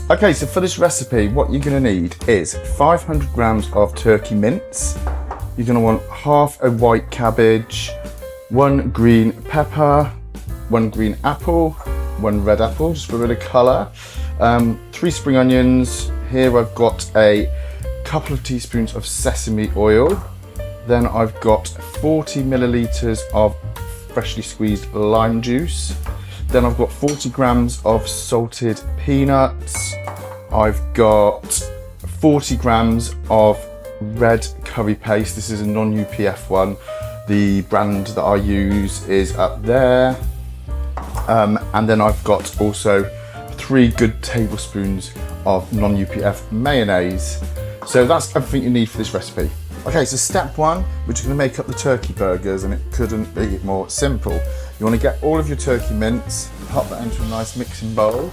Okay, so for this recipe, what you're gonna need is 500 grams of turkey mince. You're gonna want half a white cabbage, 1 green pepper, 1 green apple, 1 red apple, just for a bit of colour, 3 spring onions. Here I've got a couple of teaspoons of sesame oil. Then I've got 40 millilitres of freshly squeezed lime juice. Then I've got 40 grams of salted peanuts. I've got 40 grams of red curry paste. This is a non-UPF one. The brand that I use is up there. And then I've got also 3 good tablespoons of non-UPF mayonnaise. So that's everything you need for this recipe. Okay, so step 1, we're just going to make up the turkey burgers, and it couldn't be more simple. You want to get all of your turkey mince, pop that into a nice mixing bowl,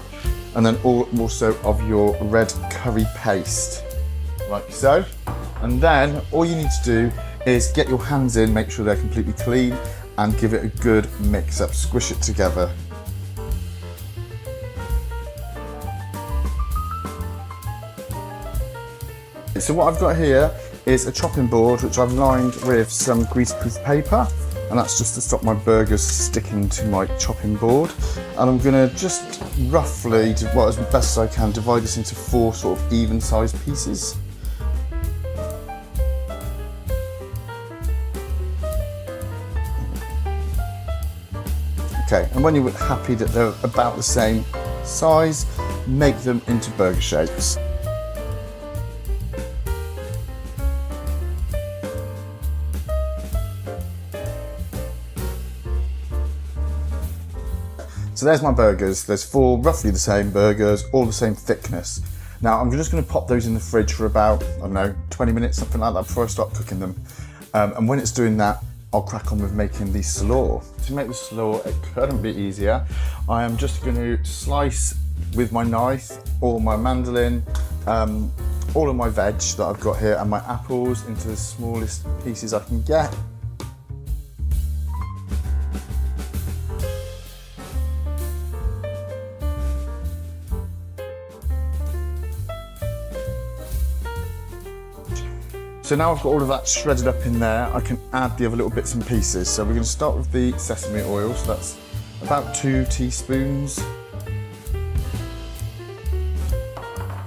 and then also of your red curry paste, like so. And then all you need to do is get your hands in, make sure they're completely clean, and give it a good mix up, squish it together. So what I've got here is a chopping board which I've lined with some greaseproof paper, and that's just to stop my burgers sticking to my chopping board. And I'm going to just roughly, as best as I can, divide this into 4 sort of even sized pieces. Okay, and when you're happy that they're about the same size, make them into burger shapes. So there's my burgers. There's 4 roughly the same burgers, all the same thickness. Now I'm just going to pop those in the fridge for about, I don't know, 20 minutes, something like that, before I start cooking them. And when it's doing that, I'll crack on with making the slaw. To make the slaw, it couldn't be easier. I am just going to slice with my knife or my mandolin all of my veg that I've got here and my apples into the smallest pieces I can get. So now I've got all of that shredded up in there, I can add the other little bits and pieces. So we're going to start with the sesame oil, so that's about 2 teaspoons.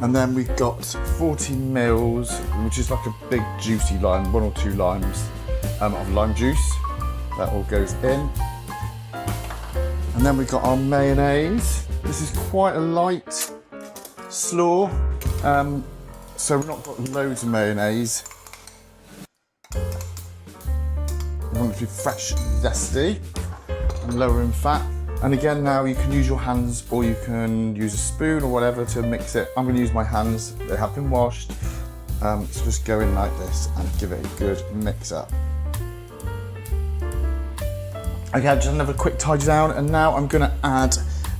And then we've got 40 mils, which is like a big juicy lime, 1 or 2 limes of lime juice. That all goes in. And then we've got our mayonnaise. This is quite a light slaw, so we've not got loads of mayonnaise. We want it to be fresh, zesty, and lower in fat. And again, now you can use your hands or you can use a spoon or whatever to mix it. I'm going to use my hands, they have been washed. So just go in like this and give it a good mix up. Okay, just another quick tidy down, and now I'm going to add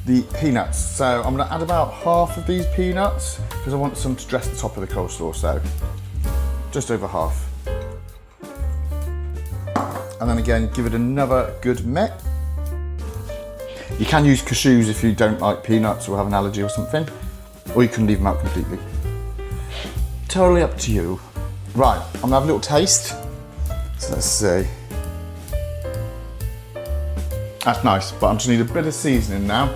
the peanuts. So I'm going to add about half of these peanuts because I want some to dress the top of the coleslaw, so just over half. And then again, give it another good mix. You can use cashews if you don't like peanuts or have an allergy or something, or you can leave them out completely. Totally up to you. Right, I'm gonna have a little taste. So let's see. That's nice, but I just need a bit of seasoning now.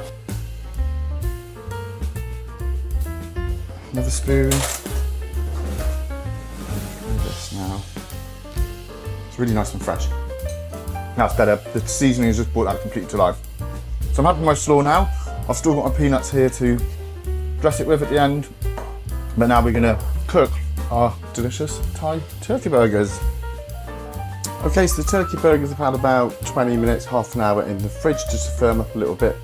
Another spoon. And this now. It's really nice and fresh. That's better. The seasoning has just brought that completely to life. So I'm having my slaw now. I've still got my peanuts here to dress it with at the end. But now we're gonna cook our delicious Thai turkey burgers. Okay, so the turkey burgers have had about 20 minutes, half an hour in the fridge just to firm up a little bit.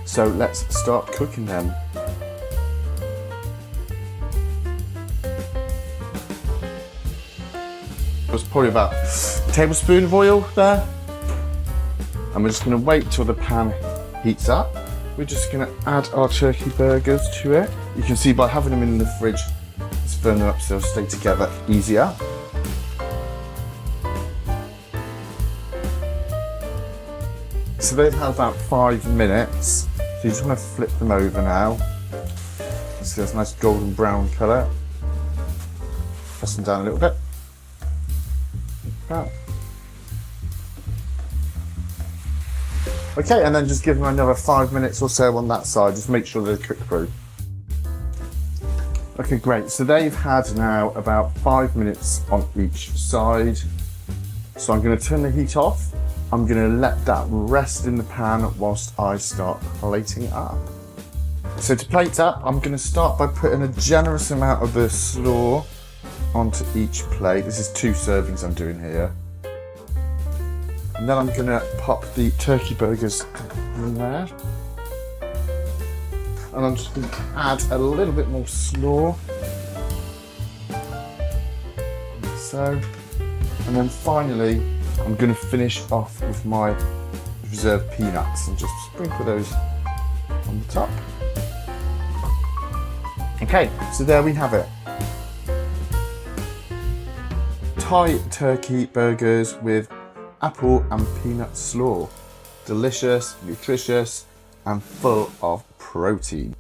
So let's start cooking them. There's probably about a tablespoon of oil there. And we're just going to wait till the pan heats up. We're just going to add our turkey burgers to it. You can see by having them in the fridge, it's firm them up so they'll stay together easier. So they've had about 5 minutes. So you just want to flip them over now. So it's a nice golden brown colour. Press them down a little bit. Like that. Okay, and then just give them another 5 minutes or so on that side. Just make sure they're cooked through. Okay, great. So they've had now about 5 minutes on each side. So I'm going to turn the heat off. I'm going to let that rest in the pan whilst I start plating it up. So to plate up, I'm going to start by putting a generous amount of the slaw onto each plate. This is 2 servings I'm doing here. And then I'm going to pop the turkey burgers in there. And I'm just going to add a little bit more slaw. Like so. And then finally, I'm going to finish off with my reserved peanuts and just sprinkle those on the top. Okay, so there we have it. Thai turkey burgers with apple and peanut slaw. Delicious, nutritious, and full of protein.